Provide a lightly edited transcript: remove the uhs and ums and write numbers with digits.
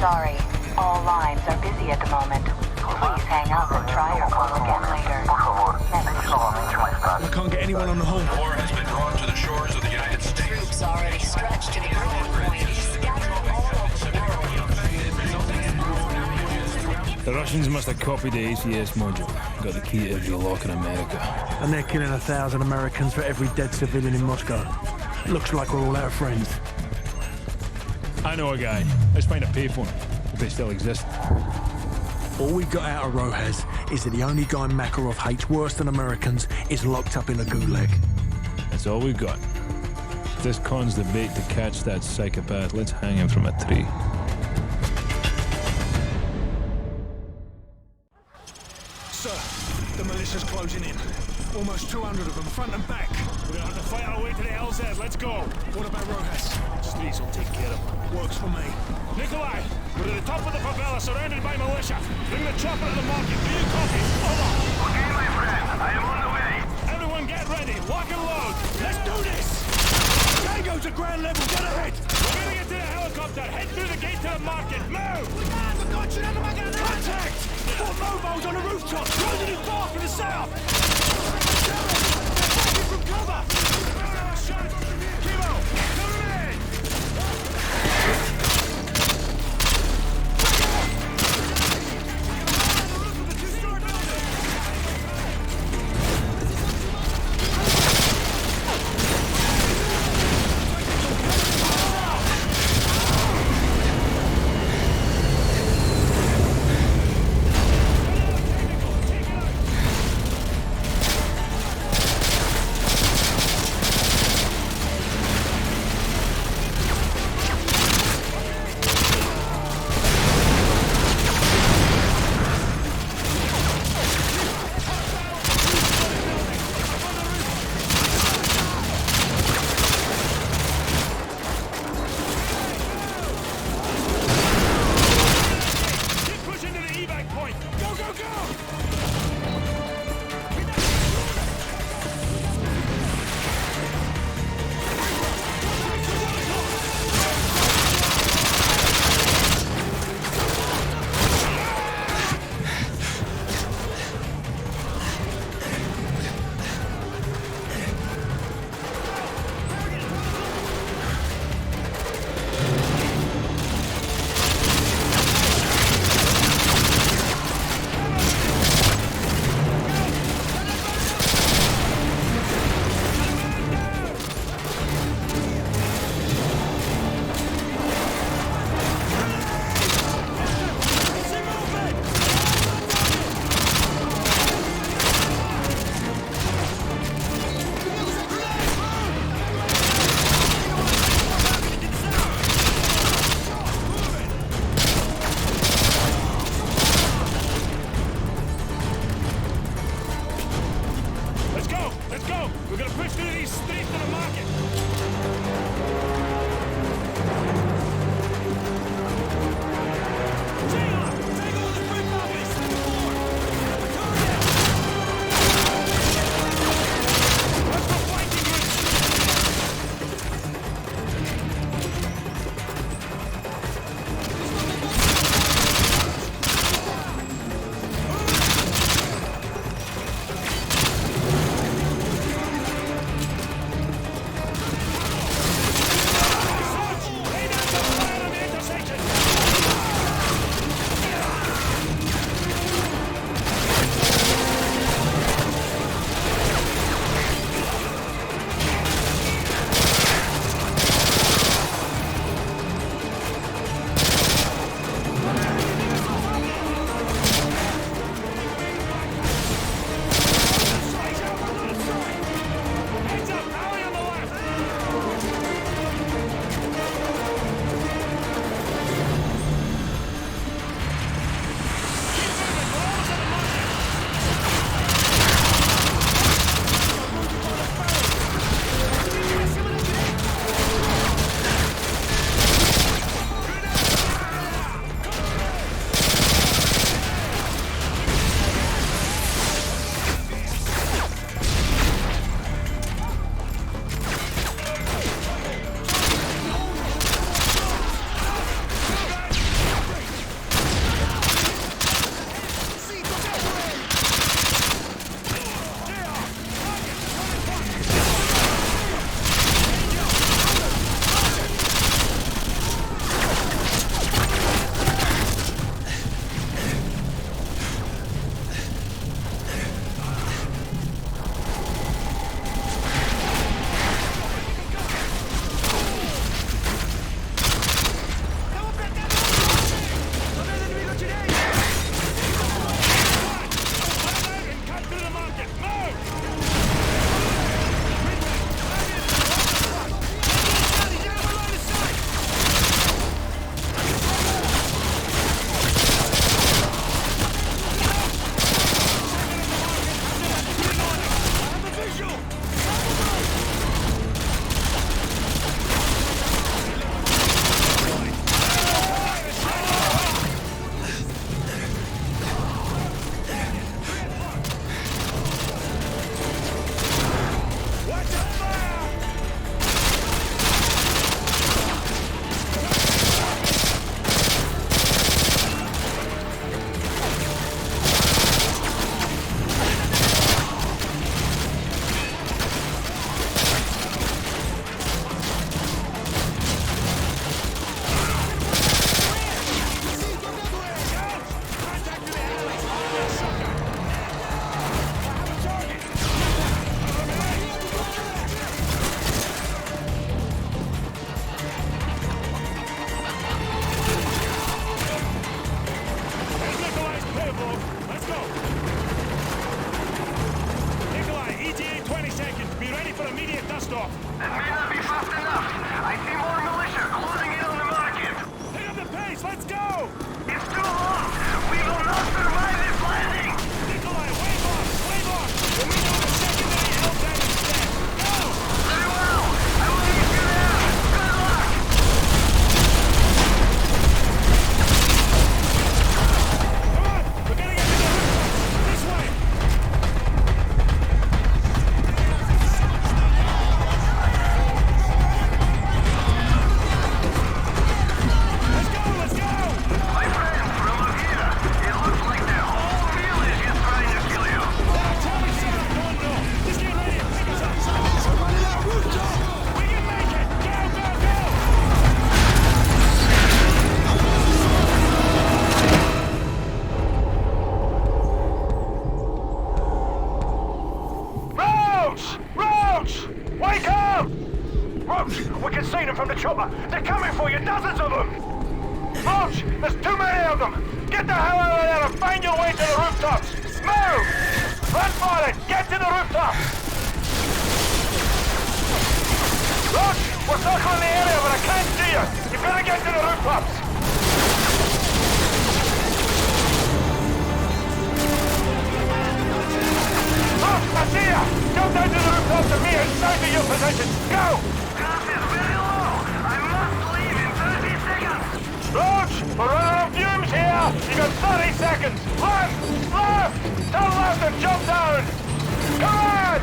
sorry. All lines are busy at the moment. Please hang up and try your call again later. I can't get anyone on the horn. War has been drawn to the shores of the United States. Troops already stretched to the breaking point. Scattered all over the world. The Russians must have copied the ACS module. Got the key to every lock in America. And they're killing 1,000 Americans for every dead civilian in Moscow. Looks like we're all out of friends. I know a guy. Let's find a payphone, if they still exist. All we got out of Rojas is that the only guy Makarov hates worse than Americans is locked up in a gulag. That's all we've got. If this con's the bait to catch that psychopath, let's hang him from a tree. Sir, the militia's closing in. Almost 200 of them, front and back. We're gonna have to fight our way to the LZ. Let's go. What about Rojas? Streets will take care of him. Works for me. Nikolai, we're at the top of the favela, surrounded by militia. Bring the chopper to the market. Do you copy? Over. Okay, my friend. I am on the way. Everyone get ready. Lock and load. Let's do this! Tango to ground level, get ahead! We're gonna get to the helicopter. Head through the gate to the market. Move! Contact! Four mobiles on the rooftop! Closing his bar from the south! They're from cover! Kimo, coming in! stop. That may not be fast enough. I see more militia closing in on the market. Pick up the pace, let's go! It's too long. We will not survive this landing. Nikolai, wave off! Wave off! We know the secondary L-Bang is dead. Go! Very well. I will meet you there. Good luck. Come on! We're gonna get to the rooftop! This way! Let's go! Let's go! My friend, from up here, it looks like the whole village is trying to kill you. Charlie 7 going north. Just get ready to pick us up. Somebody that rooftop! We can make it! Go, go, go! Roach! Roach! Wake up! Roach, we can see them from the chopper. They're coming for you, dozens of them. Roach, there's too many of them. Get the hell out of there and find your way to the rooftops. Move! Run for it! Get to the rooftops! Roach, we're circling the area, but I can't see you. You better get to the rooftops. Roach, I see you! Jump down to the rooftops and meet us south of your position. Go! Gas is very low. I must leave in 30 seconds. Roach, we're running on fumes here. You got 30 seconds. Left! Left! Turn left and jump down. Come on!